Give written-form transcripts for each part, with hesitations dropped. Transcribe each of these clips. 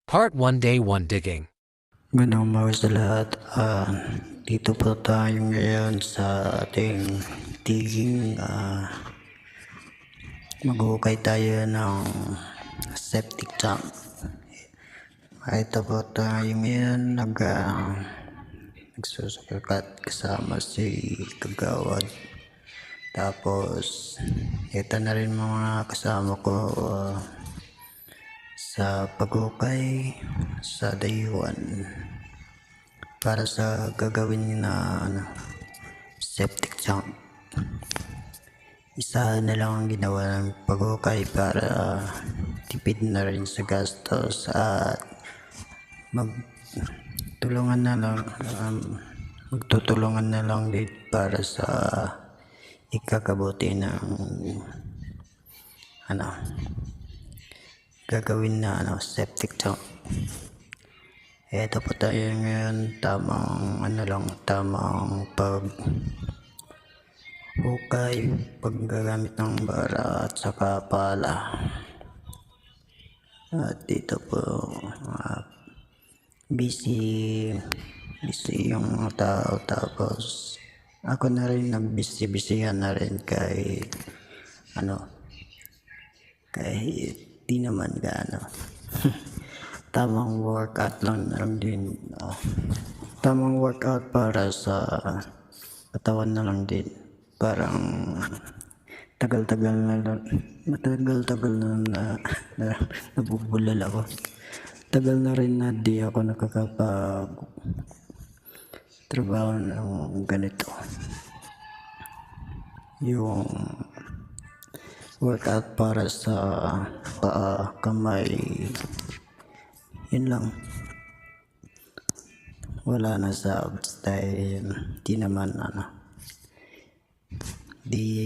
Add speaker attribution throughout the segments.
Speaker 1: Part 1 Day 1 Digging.
Speaker 2: Magandang umaga sa lahat. Dito po tayo ngayon sa ating digging. Maghuhukay tayo ng septic tank. Ito po tayo ngayon nagsusukat kasama si Kagawad. Tapos ito na rin mga kasama ko sa paghukay sa day 1 para sa gagawin na septic tank. Isa na lang ang ginawa ng paghukay para tipid na rin sa gastos at magtutulungan na lang din para sa ikakabuti ng gagawin na septic tank. Eto po tayo ngayon, tamang paghukay, paggagamit ng bara at saka pala. At dito po busy yung mga tao, tapos ako na rin nagbisi-bisihan na rin kahit di naman gaano. Tamang workout lang din. Tamang workout para sa katawan na lang din. Parang matagal-tagal na nabubulal ako. Tagal na rin na di ako nakakapag trabaho ng ganito. Yung workout para sa paa, kamay, yun lang. Wala na sa abs dahil di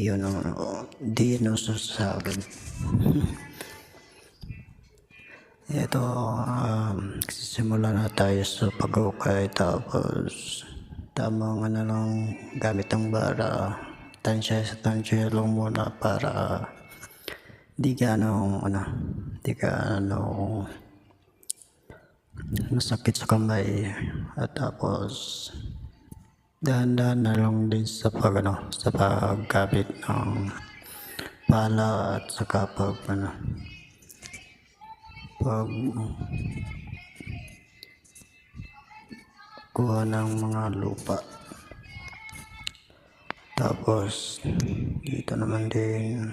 Speaker 2: yun usasabad. Ito, simula na tayo sa paghukay, tapos tamang lang gamit ang bara, tansya lang muna para di gaano masakit sa kamay. At tapos dahan-dahan na lang din sa paggamit ng pala at saka pag kuha ng mga lupa. Tapos dito naman din,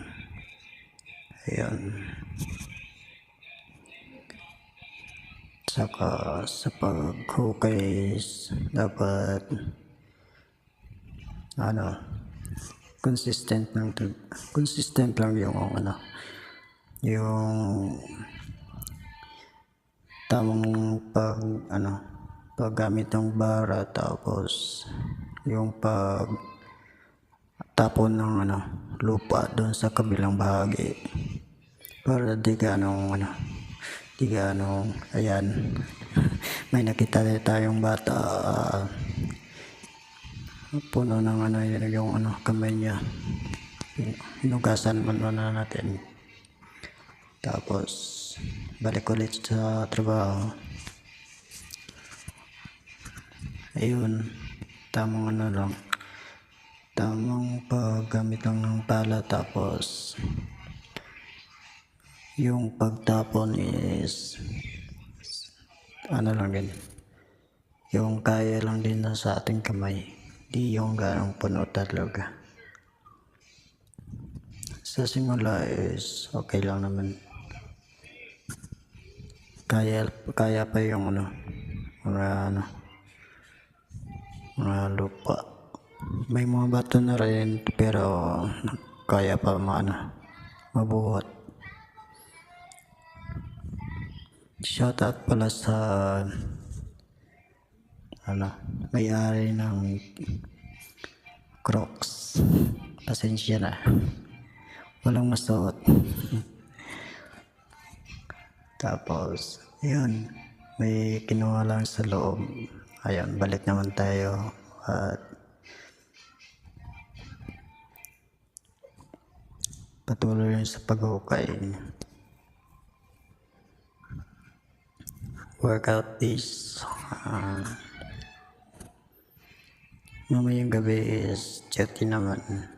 Speaker 2: ayan, saka sa paghukay dapat consistent lang yung tamang paggamit ng bara, tapos yung tapon ng lupa doon sa kabilang bahagi para di gaano ayan. May nakita tayong bata, puno ng yung kamay niya, hinugasan muna natin, tapos balik ulit sa trabaho. Ayun, tamang paggamit lang ng pala, tapos yung pagtapon is lang din, yung kaya lang din na sa ating kamay, di yung ganong puno talaga. Sa simula is okay lang naman, kaya pa yung mga lupa. May mga bato na rin pero kaya pa mabuhat. Shoutout pala sa may-ari ng Crocs. Pasensya na, walang masuot. Tapos yun, may kinuha lang sa loob. Ayun, balik naman tayo at patuloy sa paghukay. workout is mamayang gabi is 30 naman.